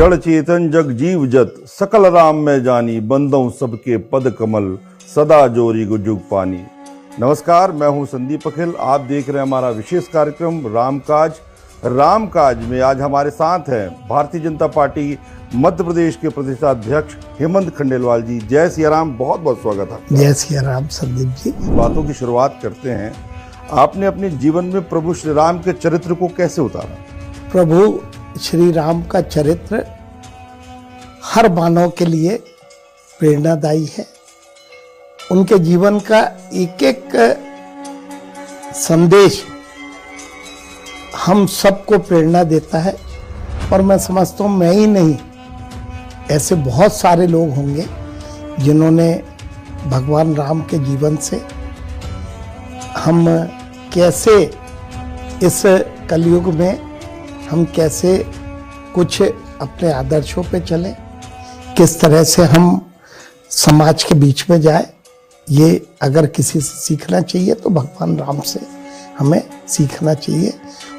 जड़ चेतन जग जीव जत सकल राम में जानी, बंदों सबके पद कमल सदा जोरी जुग पानी। नमस्कार, मैं हूं संदीप अखिल। आप देख रहे हैं हमारा विशेष कार्यक्रम रामकाज में आज हमारे साथ हैं भारतीय जनता पार्टी मध्य प्रदेश के प्रदेशाध्यक्ष हेमंत खंडेलवाल जी। जय सिया राम, बहुत बहुत स्वागत है। जय सिया राम संदीप जी। बातों की शुरुआत करते हैं। आपने अपने जीवन में प्रभु श्री राम के चरित्र को कैसे उतारा? प्रभु श्री राम का चरित्र हर मानव के लिए प्रेरणादायी है। उनके जीवन का एक एक संदेश हम सबको प्रेरणा देता है। और मैं समझता हूँ मैं ही नहीं, ऐसे बहुत सारे लोग होंगे जिन्होंने भगवान राम के जीवन से हम कैसे इस कलयुग में हम कैसे कुछ अपने आदर्शों पे चले, किस तरह से हम समाज के बीच में जाए, ये अगर किसी से सीखना चाहिए तो भगवान राम से हमें सीखना चाहिए।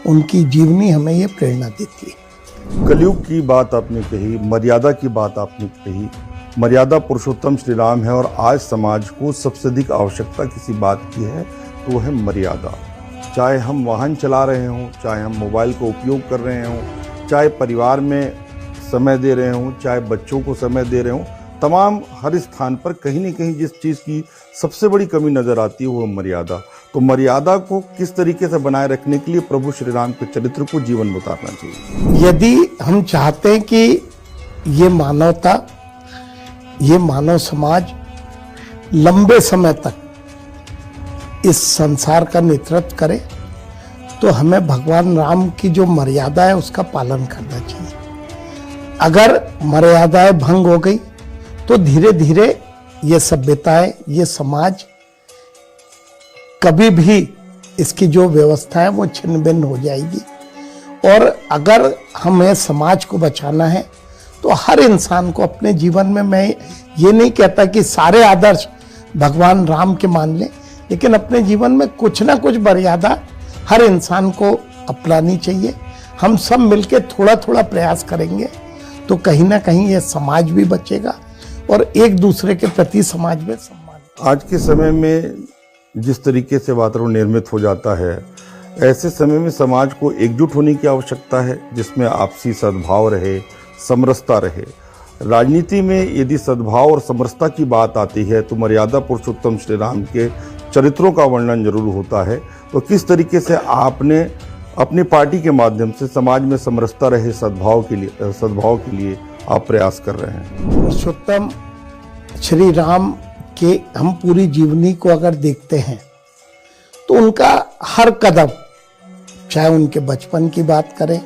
उनकी जीवनी हमें ये प्रेरणा देती है। कलयुग की बात आपने कही, मर्यादा की बात आपने कही। मर्यादा पुरुषोत्तम श्री राम है और आज समाज को सबसे अधिक आवश्यकता किसी बात की है तो वो है मर्यादा। चाहे हम वाहन चला रहे हों, चाहे हम मोबाइल का उपयोग कर रहे हों, चाहे परिवार में समय दे रहे हों, चाहे बच्चों को समय दे रहे हों, तमाम हर स्थान पर कहीं न कहीं जिस चीज़ की सबसे बड़ी कमी नज़र आती है वो मर्यादा। तो मर्यादा को किस तरीके से बनाए रखने के लिए प्रभु श्री राम के चरित्र को जीवन में उतारना चाहिए? यदि हम चाहते हैं कि ये मानवता, ये मानव समाज लंबे समय तक इस संसार का नेतृत्व करे तो हमें भगवान राम की जो मर्यादा है उसका पालन करना चाहिए। अगर मर्यादाएं भंग हो गई तो धीरे धीरे ये सभ्यताएं, ये समाज कभी भी इसकी जो व्यवस्था है वो छिन्न भिन्न हो जाएगी। और अगर हमें समाज को बचाना है तो हर इंसान को अपने जीवन में, मैं ये नहीं कहता कि सारे आदर्श भगवान राम के मान लें, लेकिन अपने जीवन में कुछ ना कुछ मर्यादा हर इंसान को अपनानी चाहिए। हम सब मिलके थोड़ा थोड़ा प्रयास करेंगे तो कहीं ना कहीं ये समाज भी बचेगा और एक दूसरे के प्रति समाज में सम्मान। आज के समय में जिस तरीके से वातावरण निर्मित हो जाता है, ऐसे समय में समाज को एकजुट होने की आवश्यकता है जिसमें आपसी सद्भाव रहे, समरसता रहे। राजनीति में यदि सद्भाव और समरसता की बात आती है तो मर्यादा पुरुषोत्तम श्री राम के चरित्रों का वर्णन जरूर होता है। तो किस तरीके से आपने अपनी पार्टी के माध्यम से समाज में समरसता रहे, सद्भाव के लिए आप प्रयास कर रहे हैं? पुरुषोत्तम श्री राम के हम पूरी जीवनी को अगर देखते हैं तो उनका हर कदम, चाहे उनके बचपन की बात करें,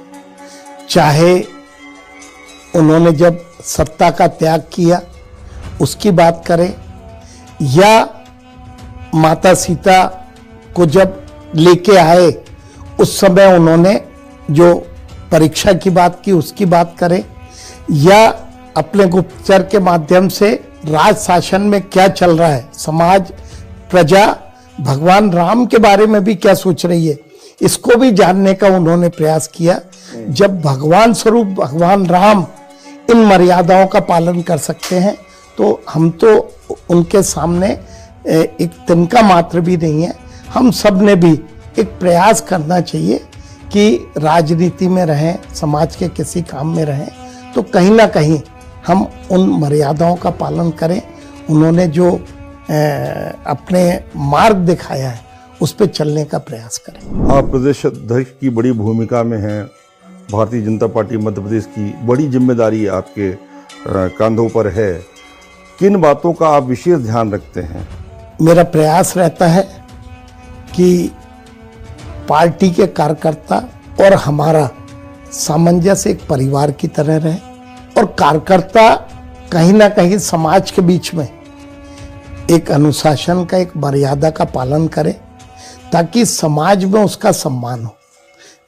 चाहे उन्होंने जब सत्ता का त्याग किया उसकी बात करें, या माता सीता को जब लेके आए उस समय उन्होंने जो परीक्षा की बात की उसकी बात करें, या अपने गुप्तचर के माध्यम से राज शासन में क्या चल रहा है, समाज, प्रजा भगवान राम के बारे में भी क्या सोच रही है, इसको भी जानने का उन्होंने प्रयास किया। जब भगवान स्वरूप भगवान राम इन मर्यादाओं का पालन कर सकते हैं तो हम तो उनके सामने एक तिनका मात्र भी नहीं है। हम सब ने भी एक प्रयास करना चाहिए कि राजनीति में रहें, समाज के किसी काम में रहें तो कहीं ना कहीं हम उन मर्यादाओं का पालन करें। उन्होंने जो अपने मार्ग दिखाया है उस पर चलने का प्रयास करें। आप प्रदेश अध्यक्ष की बड़ी भूमिका में हैं, भारतीय जनता पार्टी मध्य प्रदेश की बड़ी जिम्मेदारी आपके कंधों पर है। किन बातों का आप विशेष ध्यान रखते हैं? मेरा प्रयास रहता है कि पार्टी के कार्यकर्ता और हमारा सामंजस्य एक परिवार की तरह रहे और कार्यकर्ता कहीं ना कहीं समाज के बीच में एक अनुशासन का, एक मर्यादा का पालन करे ताकि समाज में उसका सम्मान हो।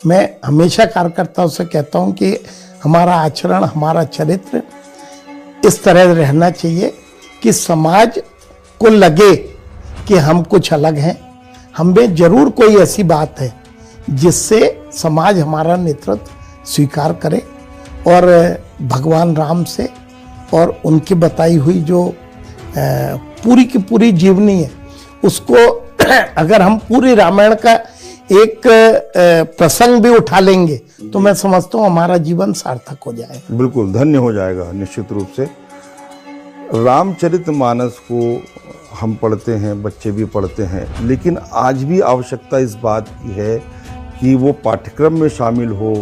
मैं हमेशा कार्यकर्ताओं से कहता हूं कि हमारा आचरण, हमारा चरित्र इस तरह रहना चाहिए कि समाज को लगे कि हम कुछ अलग हैं, हमें जरूर कोई ऐसी बात है जिससे समाज हमारा नेतृत्व स्वीकार करे। और भगवान राम से और उनकी बताई हुई जो पूरी की पूरी जीवनी है उसको अगर हम पूरी रामायण का एक प्रसंग भी उठा लेंगे तो मैं समझता हूँ हमारा जीवन सार्थक हो जाएगा। बिल्कुल धन्य हो जाएगा निश्चित रूप से। रामचरितमानस को हम पढ़ते हैं, बच्चे भी पढ़ते हैं, लेकिन आज भी आवश्यकता इस बात की है कि वो पाठ्यक्रम में शामिल हो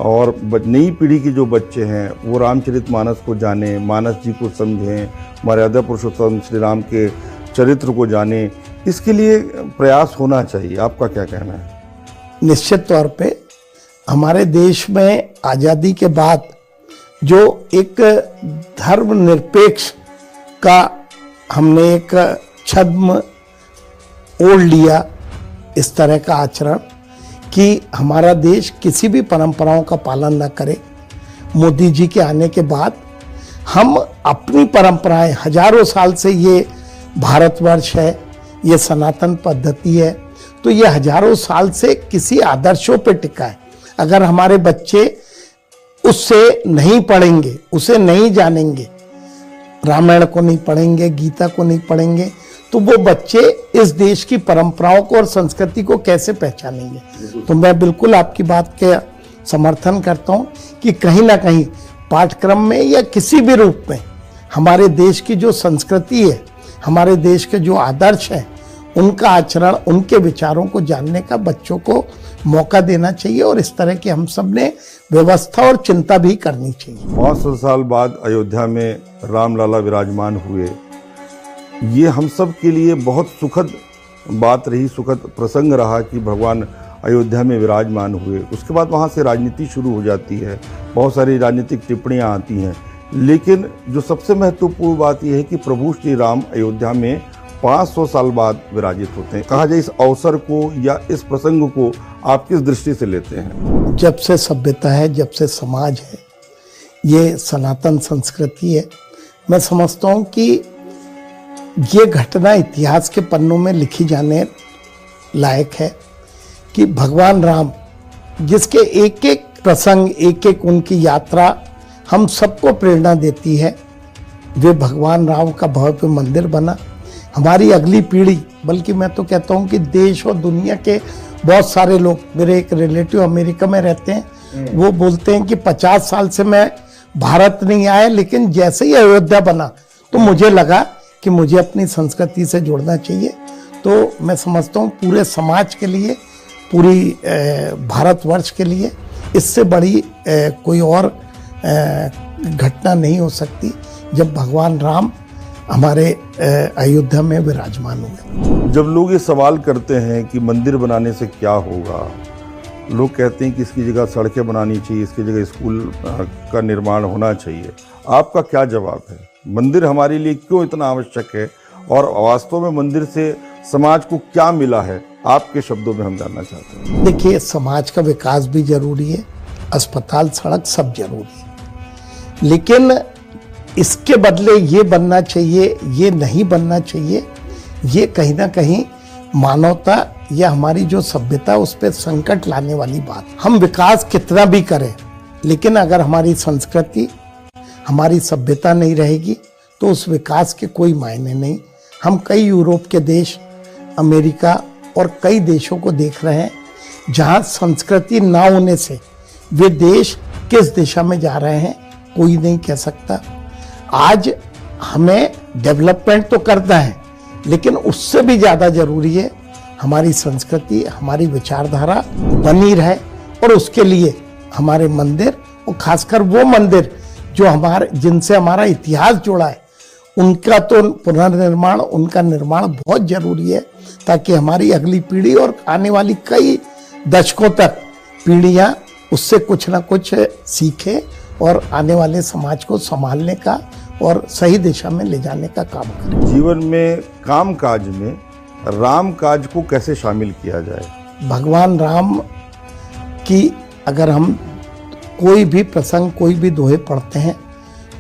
और नई पीढ़ी के जो बच्चे हैं वो रामचरितमानस को जानें, मानस जी को समझें, मर्यादा पुरुषोत्तम श्री राम के चरित्र को जानें। इसके लिए प्रयास होना चाहिए। आपका क्या कहना है? निश्चित तौर पे हमारे देश में आज़ादी के बाद जो एक धर्मनिरपेक्ष का हमने एक छद्म ओढ़ लिया, इस तरह का आचरण कि हमारा देश किसी भी परंपराओं का पालन न करे। मोदी जी के आने के बाद हम अपनी परंपराएं, हजारों साल से ये भारतवर्ष है, ये सनातन पद्धति है, तो ये हजारों साल से किसी आदर्शों पे टिका है। अगर हमारे बच्चे उससे नहीं पढ़ेंगे, उसे नहीं जानेंगे, रामायण को नहीं पढ़ेंगे, गीता को नहीं पढ़ेंगे, तो वो बच्चे इस देश की परंपराओं को और संस्कृति को कैसे पहचानेंगे। तो मैं बिल्कुल आपकी बात के समर्थन करता हूं कि कहीं ना कहीं पाठ्यक्रम में या किसी भी रूप में हमारे देश की जो संस्कृति है, हमारे देश के जो आदर्श हैं, उनका आचरण, उनके विचारों को जानने का बच्चों को मौका देना चाहिए और इस तरह की हम सब ने व्यवस्था और चिंता भी करनी चाहिए। 500 साल बाद अयोध्या में रामलला विराजमान हुए, ये हम सब के लिए बहुत सुखद बात रही, सुखद प्रसंग रहा कि भगवान अयोध्या में विराजमान हुए। उसके बाद वहाँ से राजनीति शुरू हो जाती है, बहुत सारी राजनीतिक टिप्पणियाँ आती हैं, लेकिन जो सबसे महत्वपूर्ण बात यह है कि प्रभु श्री राम अयोध्या में 500 साल बाद विराजित होते हैं। कहा जाए इस अवसर को या इस प्रसंग को आप किस दृष्टि से लेते हैं? जब से सभ्यता है, जब से समाज है, ये सनातन संस्कृति है, मैं समझता हूँ कि ये घटना इतिहास के पन्नों में लिखी जाने लायक है कि भगवान राम, जिसके एक एक प्रसंग, एक एक उनकी यात्रा हम सबको प्रेरणा देती है, वे भगवान राम का भव्य मंदिर बना। हमारी अगली पीढ़ी, बल्कि मैं तो कहता हूँ कि देश और दुनिया के बहुत सारे लोग, मेरे एक रिलेटिव अमेरिका में रहते हैं, वो बोलते हैं कि 50 साल से मैं भारत नहीं आया, लेकिन जैसे ही अयोध्या बना तो मुझे लगा कि मुझे अपनी संस्कृति से जुड़ना चाहिए। तो मैं समझता हूँ पूरे समाज के लिए, पूरी भारतवर्ष के लिए इससे बड़ी कोई और घटना नहीं हो सकती जब भगवान राम हमारे अयोध्या में विराजमान हुए। जब लोग ये सवाल करते हैं कि मंदिर बनाने से क्या होगा, लोग कहते हैं कि इसकी जगह सड़कें बनानी चाहिए, इसकी जगह स्कूल का निर्माण होना चाहिए, आपका क्या जवाब है? मंदिर हमारे लिए क्यों इतना आवश्यक है और वास्तव में मंदिर से समाज को क्या मिला है, आपके शब्दों में हम जानना चाहते हैं। देखिए, समाज का विकास भी जरूरी है, अस्पताल, सड़क सब जरूरी है, लेकिन इसके बदले ये बनना चाहिए, ये नहीं बनना चाहिए, ये कहीं ना कहीं मानवता या हमारी जो सभ्यता उस पर संकट लाने वाली बात। हम विकास कितना भी करें, लेकिन अगर हमारी संस्कृति, हमारी सभ्यता नहीं रहेगी तो उस विकास के कोई मायने नहीं। हम कई यूरोप के देश, अमेरिका और कई देशों को देख रहे हैं जहाँ संस्कृति ना होने से वे देश किस दिशा में जा रहे हैं कोई नहीं कह सकता। आज हमें डेवलपमेंट तो करना है, लेकिन उससे भी ज़्यादा जरूरी है हमारी संस्कृति, हमारी विचारधारा बनी रहे, और उसके लिए हमारे मंदिर, और खासकर वो मंदिर जो जिनसे हमारा इतिहास जुड़ा है, उनका तो पुनर्निर्माण, उनका निर्माण बहुत जरूरी है, ताकि हमारी अगली पीढ़ी और आने वाली कई दशकों तक पीढ़ियां उससे कुछ ना कुछ सीखें और आने वाले समाज को संभालने का और सही दिशा में ले जाने का काम करें। जीवन में काम काज में राम काज को कैसे शामिल किया जाए? भगवान राम की अगर हम कोई भी प्रसंग, कोई भी दोहे पढ़ते हैं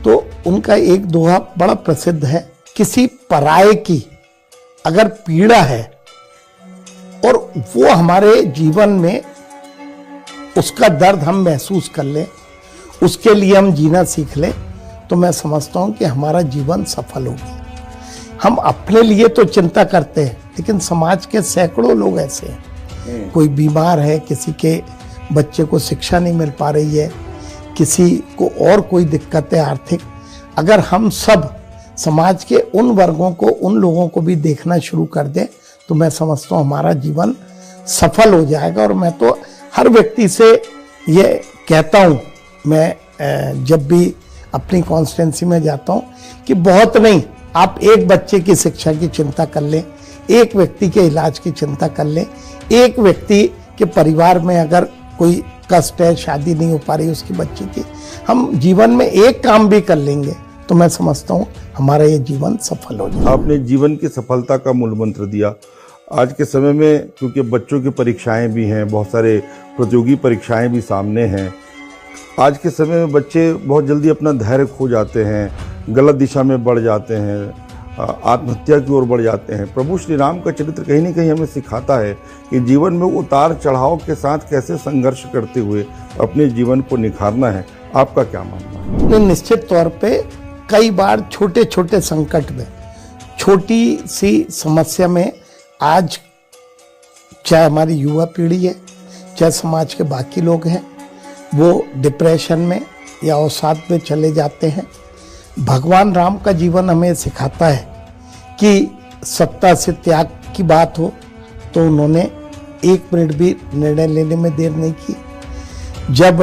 तो उनका एक दोहा बड़ा प्रसिद्ध है, किसी पराये की अगर पीड़ा है और वो हमारे जीवन में उसका दर्द हम महसूस कर लें उसके लिए हम जीना सीख लें तो मैं समझता हूं कि हमारा जीवन सफल होगा। हम अपने लिए तो चिंता करते हैं, लेकिन समाज के सैकड़ों लोग ऐसे हैं, कोई बीमार है, किसी के बच्चे को शिक्षा नहीं मिल पा रही है, किसी को और कोई दिक्कत है आर्थिक। अगर हम सब समाज के उन वर्गों को, उन लोगों को भी देखना शुरू कर दें तो मैं समझता हूँ हमारा जीवन सफल हो जाएगा। और मैं तो हर व्यक्ति से ये कहता हूँ, मैं जब भी अपनी कॉन्स्टिट्यूंसी में जाता हूँ, कि बहुत नहीं, आप एक बच्चे की शिक्षा की चिंता कर लें, एक व्यक्ति के इलाज की चिंता कर लें, एक व्यक्ति के परिवार में अगर कोई कष्ट है, शादी नहीं हो पा रही उसकी बच्ची की, हम जीवन में एक काम भी कर लेंगे तो मैं समझता हूँ हमारा ये जीवन सफल हो जाए। आपने जीवन की सफलता का मूल मंत्र दिया। आज के समय में क्योंकि बच्चों की परीक्षाएं भी हैं, बहुत सारे प्रतियोगी परीक्षाएं भी सामने हैं, आज के समय में बच्चे बहुत जल्दी अपना धैर्य खो जाते हैं, गलत दिशा में बढ़ जाते हैं, आत्महत्या की ओर बढ़ जाते हैं। प्रभु श्री राम का चरित्र कहीं न कहीं हमें सिखाता है कि जीवन में उतार चढ़ाव के साथ कैसे संघर्ष करते हुए अपने जीवन को निखारना है। आपका क्या मानना है? निश्चित तौर पे कई बार छोटे छोटे संकट में, छोटी सी समस्या में आज चाहे हमारी युवा पीढ़ी है, चाहे समाज के बाकी लोग हैं, वो डिप्रेशन में या अवसाद में चले जाते हैं। भगवान राम का जीवन हमें सिखाता है कि सत्ता से त्याग की बात हो तो उन्होंने एक मिनट भी निर्णय लेने में देर नहीं की। जब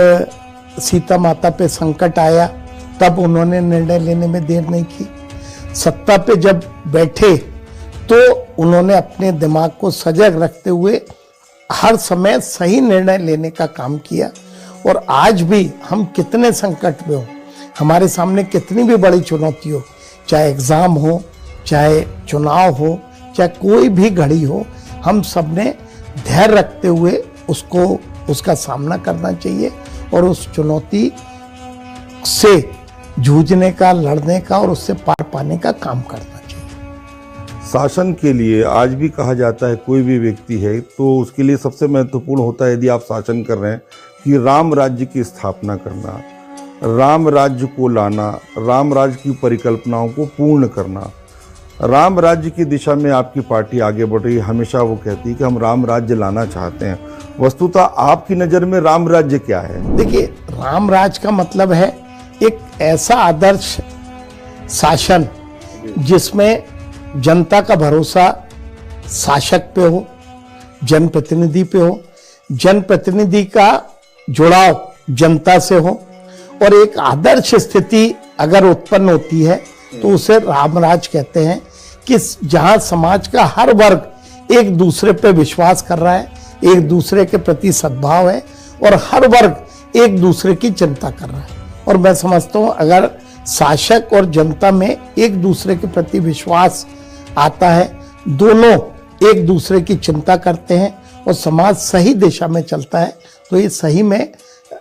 सीता माता पे संकट आया तब उन्होंने निर्णय लेने में देर नहीं की। सत्ता पे जब बैठे तो उन्होंने अपने दिमाग को सजग रखते हुए हर समय सही निर्णय लेने का काम किया। और आज भी हम कितने संकट में हो, हमारे सामने कितनी भी बड़ी चुनौती हो, चाहे एग्जाम हो, चाहे चुनाव हो, चाहे कोई भी घड़ी हो, हम सब ने धैर्य रखते हुए उसका सामना करना चाहिए और उस चुनौती से जूझने का, लड़ने का और उससे पार पाने का काम करना चाहिए। शासन के लिए आज भी कहा जाता है, कोई भी व्यक्ति है तो उसके लिए सबसे महत्वपूर्ण होता है, यदि आप शासन कर रहे हैं, कि राम राज्य की स्थापना करना, राम राज्य को लाना, राम राज्य की परिकल्पनाओं को पूर्ण करना। राम राज्य की दिशा में आपकी पार्टी आगे बढ़ रही है। हमेशा वो कहती है कि हम राम राज्य लाना चाहते हैं। वस्तुतः आपकी नज़र में राम राज्य क्या है? देखिए, राम राज्य का मतलब है एक ऐसा आदर्श शासन जिसमें जनता का भरोसा शासक पे हो, जनप्रतिनिधि पे हो, जनप्रतिनिधि का जुड़ाव जनता से हो, और एक आदर्श स्थिति अगर उत्पन्न होती है तो उसे रामराज कहते हैं, कि जहां समाज का हर वर्ग एक दूसरे पे विश्वास कर रहा है, एक दूसरे के प्रति सद्भाव है और हर वर्ग एक दूसरे की चिंता कर रहा है। और मैं समझता हूं अगर शासक और जनता में एक दूसरे के प्रति विश्वास आता है, दोनों एक दूसरे की चिंता करते हैं और समाज सही दिशा में चलता है, तो ये सही में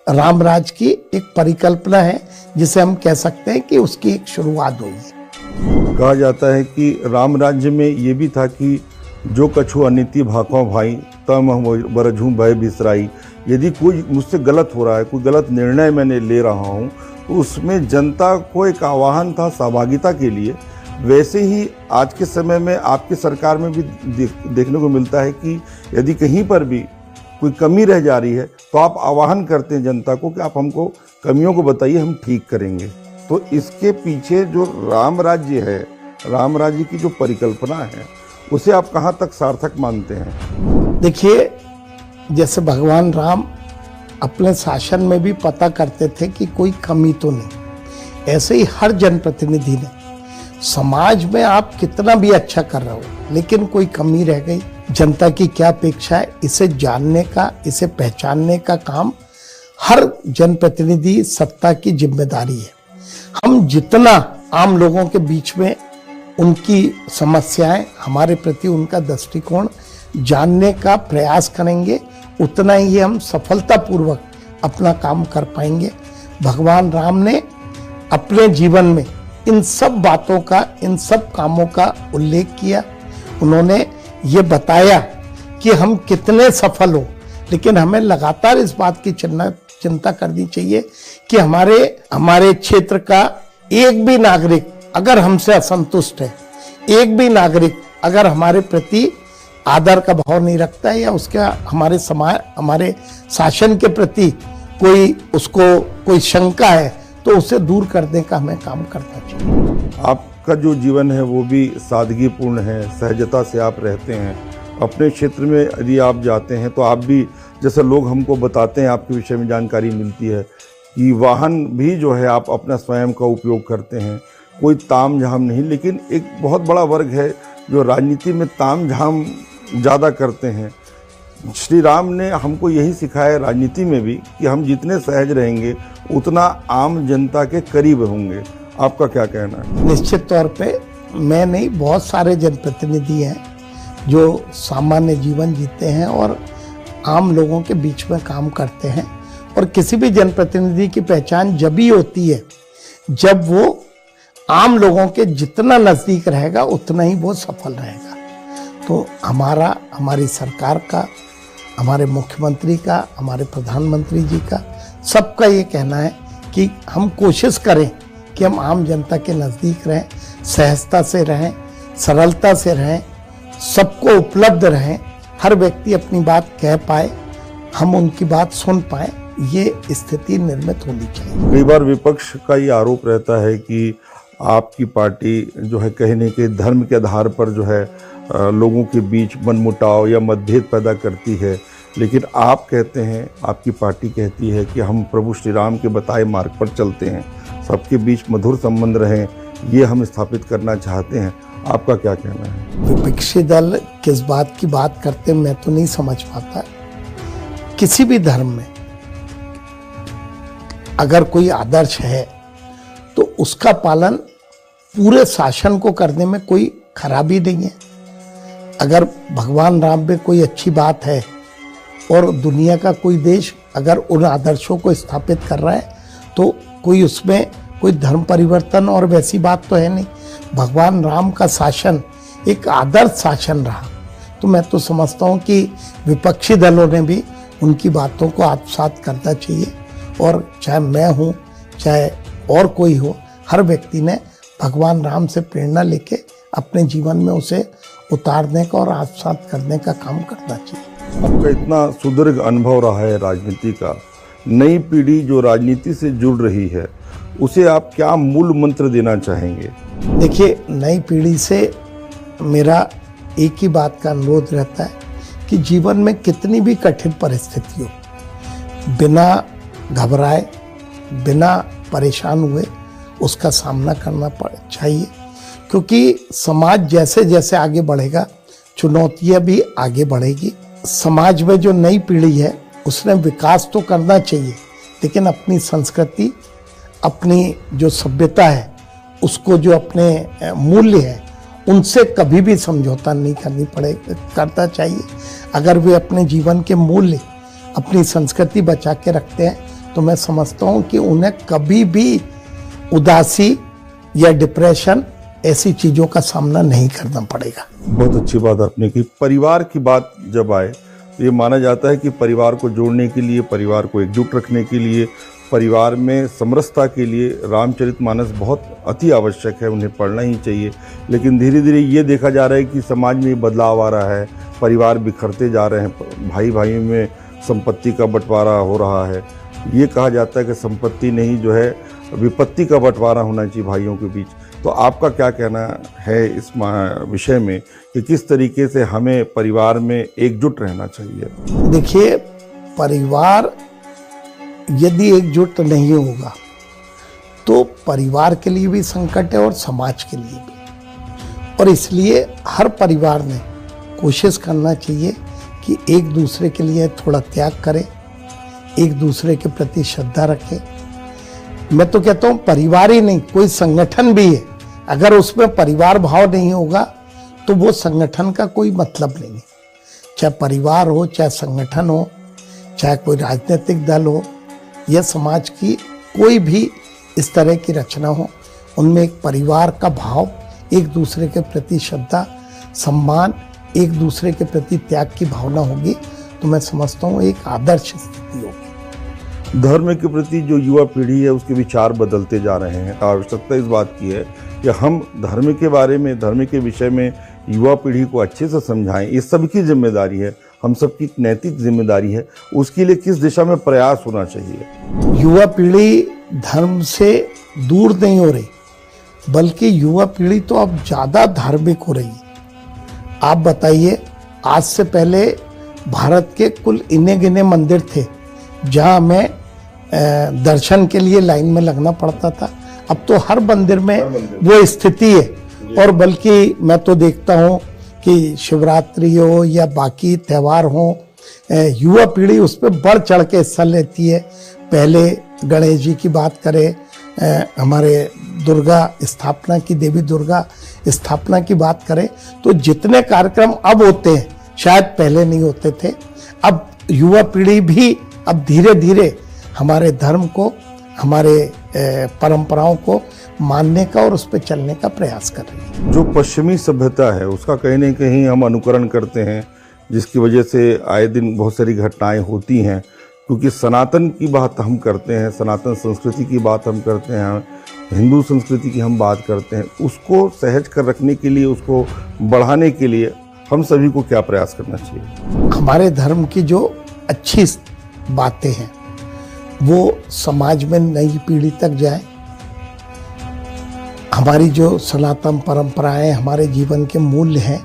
रामराज की एक परिकल्पना है, जिसे हम कह सकते हैं कि उसकी एक शुरुआत हुई है। कहा जाता है कि राम राज्य में ये भी था कि जो कछु अनिति भाखों भाई तम बरझूं भय बिसराई। यदि कोई मुझसे गलत हो रहा है, कोई गलत निर्णय मैंने ले रहा हूँ, तो उसमें जनता को एक आह्वान था सहभागिता के लिए। वैसे ही आज के समय में आपकी सरकार में भी देखने को मिलता है कि यदि कहीं पर भी कोई कमी रह जा रही है तो आप आह्वान करते हैं जनता को कि आप हमको कमियों को बताइए, हम ठीक करेंगे। तो इसके पीछे जो राम राज्य है, राम राज्य की जो परिकल्पना है, उसे आप कहाँ तक सार्थक मानते हैं? देखिए, जैसे भगवान राम अपने शासन में भी पता करते थे कि कोई कमी तो नहीं, ऐसे ही हर जनप्रतिनिधि ने समाज में आप कितना भी अच्छा कर रहे हो, लेकिन कोई कमी रह गई, जनता की क्या अपेक्षा है, इसे जानने का, इसे पहचानने का काम हर जनप्रतिनिधि सत्ता की जिम्मेदारी है। हम जितना आम लोगों के बीच में उनकी समस्याएं, हमारे प्रति उनका दृष्टिकोण जानने का प्रयास करेंगे, उतना ही हम सफलतापूर्वक अपना काम कर पाएंगे। भगवान राम ने अपने जीवन में इन सब बातों का, इन सब कामों का उल्लेख किया। उन्होंने ये बताया कि हम कितने सफल हो, लेकिन हमें लगातार इस बात की चिंता करनी चाहिए कि हमारे क्षेत्र का एक भी नागरिक अगर हमसे असंतुष्ट है, एक भी नागरिक अगर हमारे प्रति आदर का भाव नहीं रखता है या उसका हमारे शासन के प्रति कोई शंका है, तो उसे दूर करने का हमें काम करना चाहिए। आपका जो जीवन है वो भी सादगीपूर्ण है, सहजता से आप रहते हैं। अपने क्षेत्र में यदि आप जाते हैं तो आप भी, जैसे लोग हमको बताते हैं, आपके विषय में जानकारी मिलती है कि वाहन भी जो है आप अपना स्वयं का उपयोग करते हैं, कोई ताम झाम नहीं। लेकिन एक बहुत बड़ा वर्ग है जो राजनीति में ताम झाम ज़्यादा करते हैं। श्री राम ने हमको यही सिखाया राजनीति में भी कि हम जितने सहज रहेंगे उतना आम जनता के करीब होंगे। आपका क्या कहना है? निश्चित तौर पे मैं नहीं, बहुत सारे जनप्रतिनिधि हैं जो सामान्य जीवन जीते हैं और आम लोगों के बीच में काम करते हैं। और किसी भी जनप्रतिनिधि की पहचान जब ही होती है जब वो आम लोगों के जितना नज़दीक रहेगा उतना ही वो सफल रहेगा। तो हमारी सरकार का, हमारे मुख्यमंत्री का, हमारे प्रधानमंत्री जी का, सबका ये कहना है कि हम कोशिश करें कि हम आम जनता के नज़दीक रहें, सहजता से रहें, सरलता से रहें, सबको उपलब्ध रहें, हर व्यक्ति अपनी बात कह पाए, हम उनकी बात सुन पाए, ये स्थिति निर्मित होनी चाहिए। कई बार विपक्ष का ये आरोप रहता है कि आपकी पार्टी जो है कहने के धर्म के आधार पर जो है लोगों के बीच मनमुटाव या मतभेद पैदा करती है, लेकिन आप कहते हैं, आपकी पार्टी कहती है कि हम प्रभु श्री राम के बताए मार्ग पर चलते हैं, सबके बीच मधुर संबंध रहें, ये हम स्थापित करना चाहते हैं। आपका क्या कहना है? विपक्षी दल किस बात की बात करते मैं तो नहीं समझ पाता। किसी भी धर्म में अगर कोई आदर्श है तो उसका पालन पूरे शासन को करने में कोई खराबी नहीं है। अगर भगवान राम में कोई अच्छी बात है और दुनिया का कोई देश अगर उन आदर्शों को स्थापित कर रहा है तो कोई उसमें कोई धर्म परिवर्तन और वैसी बात तो है नहीं। भगवान राम का शासन एक आदर्श शासन रहा। तो मैं तो समझता हूँ कि विपक्षी दलों ने भी उनकी बातों को आत्मसात करना चाहिए और चाहे मैं हूँ चाहे और कोई हो, हर व्यक्ति ने भगवान राम से प्रेरणा लेके अपने जीवन में उसे उतारने का और आत्मसात करने का काम करना चाहिए। आपका इतना सुदीर्घ अनुभव रहा है राजनीति का, नई पीढ़ी जो राजनीति से जुड़ रही है उसे आप क्या मूल मंत्र देना चाहेंगे? देखिए, नई पीढ़ी से मेरा एक ही बात का अनुरोध रहता है कि जीवन में कितनी भी कठिन परिस्थिति हो, बिना घबराए, बिना परेशान हुए उसका सामना करना चाहिए, क्योंकि समाज जैसे जैसे आगे बढ़ेगा चुनौतियां भी आगे बढ़ेगी। समाज में जो नई पीढ़ी है उसने विकास तो करना चाहिए, लेकिन अपनी संस्कृति, अपनी जो सभ्यता है, उसको जो अपने मूल्य है उनसे कभी भी समझौता नहीं करना चाहिए। अगर वे अपने जीवन के मूल्य, अपनी संस्कृति बचा के रखते हैं तो मैं समझता हूँ कि उन्हें कभी भी उदासी या डिप्रेशन ऐसी चीज़ों का सामना नहीं करना पड़ेगा। बहुत अच्छी बात आपने की। परिवार की बात जब आए तो ये माना जाता है कि परिवार को जोड़ने के लिए, परिवार को एकजुट रखने के लिए, परिवार में समरसता के लिए रामचरितमानस बहुत अति आवश्यक है, उन्हें पढ़ना ही चाहिए। लेकिन धीरे धीरे ये देखा जा रहा है कि समाज में बदलाव आ रहा है, परिवार बिखरते जा रहे हैं, भाई भाइयों में संपत्ति का बंटवारा हो रहा है। ये कहा जाता है कि संपत्ति नहीं, जो है विपत्ति का बंटवारा होना चाहिए भाइयों के बीच। तो आपका क्या कहना है इस विषय में कि किस तरीके से हमें परिवार में एकजुट रहना चाहिए? देखिए, परिवार यदि एकजुट नहीं होगा तो परिवार के लिए भी संकट है और समाज के लिए भी। और इसलिए हर परिवार ने कोशिश करना चाहिए कि एक दूसरे के लिए थोड़ा त्याग करें, एक दूसरे के प्रति श्रद्धा रखें। मैं तो कहता हूँ परिवार ही नहीं, कोई संगठन भी है, अगर उसमें परिवार भाव नहीं होगा तो वो संगठन का कोई मतलब नहीं है। चाहे परिवार हो, चाहे संगठन हो, चाहे कोई राजनीतिक दल हो या समाज की कोई भी इस तरह की रचना हो, उनमें एक परिवार का भाव, एक दूसरे के प्रति श्रद्धा, सम्मान, एक दूसरे के प्रति त्याग की भावना होगी तो मैं समझता हूँ एक आदर्श स्थिति होगी। धर्म के प्रति जो युवा पीढ़ी है उसके विचार बदलते जा रहे हैं। आवश्यकता इस बात की है कि हम धर्म के बारे में, धर्म के विषय में युवा पीढ़ी को अच्छे से समझाएं। ये सबकी जिम्मेदारी है, हम सबकी नैतिक जिम्मेदारी है। उसके लिए किस दिशा में प्रयास होना चाहिए? युवा पीढ़ी धर्म से दूर नहीं हो रही, बल्कि युवा पीढ़ी तो अब ज़्यादा धार्मिक हो रही है। आप बताइए, आज से पहले भारत के कुल इन्ने गिने मंदिर थे जहाँ हमें दर्शन के लिए लाइन में लगना पड़ता था। अब तो हर मंदिर में वो स्थिति है। और बल्कि मैं तो देखता हूँ कि शिवरात्रि हो या बाकी त्यौहार हो, युवा पीढ़ी उस पर बढ़ चढ़ के हिस्सा लेती है। पहले गणेश जी की बात करें, हमारे दुर्गा स्थापना की, देवी दुर्गा स्थापना की बात करें, तो जितने कार्यक्रम अब होते हैं शायद पहले नहीं होते थे। अब युवा पीढ़ी भी अब धीरे धीरे हमारे धर्म को, हमारे परंपराओं को मानने का और उस पर चलने का प्रयास कर रही है। जो पश्चिमी सभ्यता है उसका कहीं न कहीं हम अनुकरण करते हैं, जिसकी वजह से आए दिन बहुत सारी घटनाएं होती हैं। क्योंकि सनातन की बात हम करते हैं, सनातन संस्कृति की बात हम करते हैं, हिंदू संस्कृति की हम बात करते हैं, उसको सहज कर रखने के लिए, उसको बढ़ाने के लिए हम सभी को क्या प्रयास करना चाहिए? हमारे धर्म की जो अच्छी बातें हैं वो समाज में नई पीढ़ी तक जाए। हमारी जो सनातन परंपराएं, हमारे जीवन के मूल्य हैं,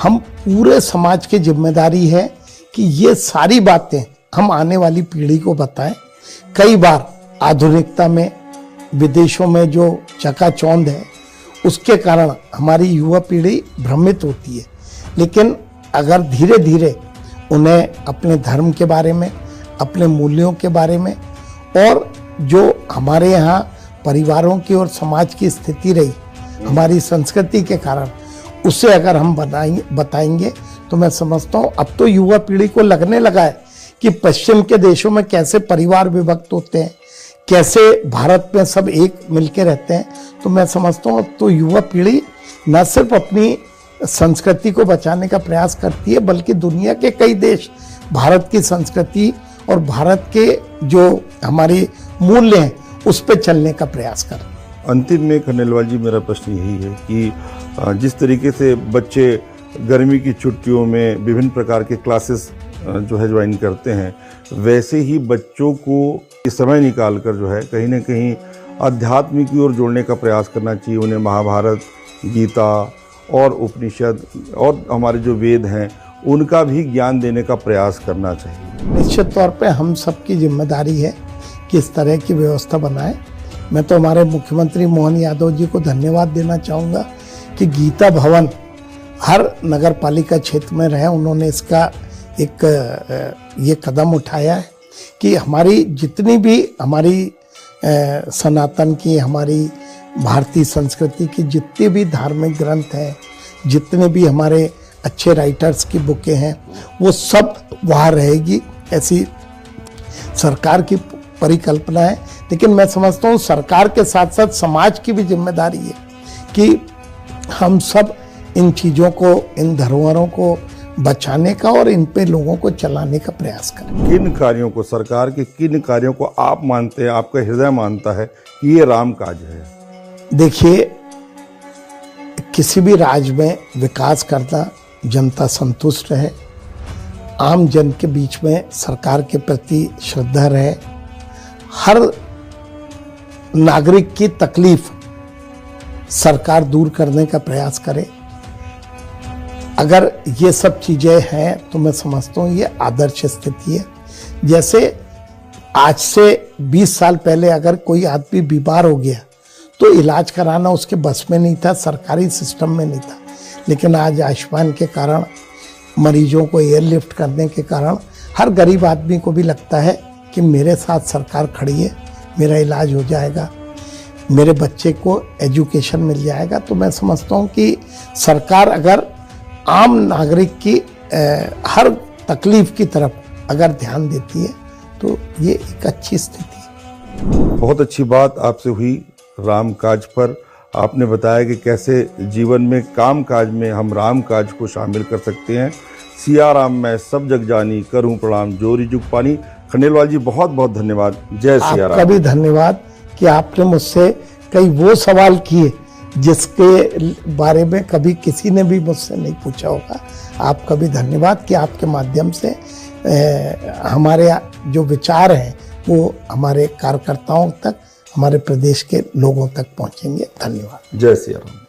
हम पूरे समाज की जिम्मेदारी है कि ये सारी बातें हम आने वाली पीढ़ी को बताएं। कई बार आधुनिकता में, विदेशों में जो चकाचौंध है उसके कारण हमारी युवा पीढ़ी भ्रमित होती है। लेकिन अगर धीरे धीरे उन्हें अपने धर्म के बारे में, अपने मूल्यों के बारे में, और जो हमारे यहाँ परिवारों की और समाज की स्थिति रही हमारी संस्कृति के कारण, उसे अगर हम बताएंगे तो मैं समझता हूँ अब तो युवा पीढ़ी को लगने लगा है कि पश्चिम के देशों में कैसे परिवार विभक्त होते हैं, कैसे भारत में सब एक मिलके रहते हैं। तो मैं समझता हूँ तो युवा पीढ़ी न सिर्फ अपनी संस्कृति को बचाने का प्रयास करती है, बल्कि दुनिया के कई देश भारत की संस्कृति और भारत के जो हमारे मूल्य हैं उस पर चलने का प्रयास कर। अंतिम में खंडेलवाल जी, मेरा प्रश्न यही है कि जिस तरीके से बच्चे गर्मी की छुट्टियों में विभिन्न प्रकार के क्लासेस जो है ज्वाइन करते हैं, वैसे ही बच्चों को समय निकाल कर जो है कहीं ना कहीं अध्यात्म की ओर जोड़ने का प्रयास करना चाहिए। उन्हें महाभारत, गीता और उपनिषद और हमारे जो वेद हैं उनका भी ज्ञान देने का प्रयास करना चाहिए। निश्चित तौर पे हम सबकी जिम्मेदारी है कि इस तरह की व्यवस्था बनाए। मैं तो हमारे मुख्यमंत्री मोहन यादव जी को धन्यवाद देना चाहूँगा कि गीता भवन हर नगर पालिका क्षेत्र में रहे। उन्होंने इसका एक ये कदम उठाया है कि हमारी जितनी भी हमारी सनातन की, हमारी भारतीय संस्कृति की जितने भी धार्मिक ग्रंथ हैं, जितने भी हमारे अच्छे राइटर्स की बुकें हैं, वो सब वहाँ रहेगी। ऐसी सरकार की परिकल्पना है। लेकिन मैं समझता हूँ सरकार के साथ साथ समाज की भी जिम्मेदारी है कि हम सब इन चीज़ों को, इन धरोहरों को बचाने का और इन पे लोगों को चलाने का प्रयास करें। किन कार्यों को, सरकार के किन कार्यों को आप मानते हैं, आपका हृदय मानता है कि ये राम काज है? देखिए, किसी भी राज्य में विकास करना, जनता संतुष्ट रहे, आम जन के बीच में सरकार के प्रति श्रद्धा रहे, हर नागरिक की तकलीफ सरकार दूर करने का प्रयास करे। अगर ये सब चीज़ें हैं तो मैं समझता हूँ ये आदर्श स्थिति है। जैसे आज से 20 साल पहले अगर कोई आदमी बीमार हो गया तो इलाज कराना उसके बस में नहीं था, सरकारी सिस्टम में नहीं था। लेकिन आज आयुष्मान के कारण, मरीजों को एयरलिफ्ट करने के कारण हर गरीब आदमी को भी लगता है कि मेरे साथ सरकार खड़ी है, मेरा इलाज हो जाएगा, मेरे बच्चे को एजुकेशन मिल जाएगा। तो मैं समझता हूँ कि सरकार अगर आम नागरिक की हर तकलीफ की तरफ अगर ध्यान देती है तो ये एक अच्छी स्थिति है। बहुत अच्छी बात आपसे हुई राम काज पर। आपने बताया कि कैसे जीवन में, काम काज में हम राम काज को शामिल कर सकते हैं। सिया राम मैं सब जग जानी, करूं प्रणाम जोरी जुग पानी। खंडेलवाल जी बहुत बहुत धन्यवाद। जय सिया आपका राम। भी धन्यवाद कि आपने मुझसे कई वो सवाल किए जिसके बारे में कभी किसी ने भी मुझसे नहीं पूछा होगा। आपका भी धन्यवाद कि आपके माध्यम से हमारे जो विचार हैं वो हमारे कार्यकर्ताओं तक, हमारे प्रदेश के लोगों तक पहुंचेंगे। धन्यवाद। जय सिया राम।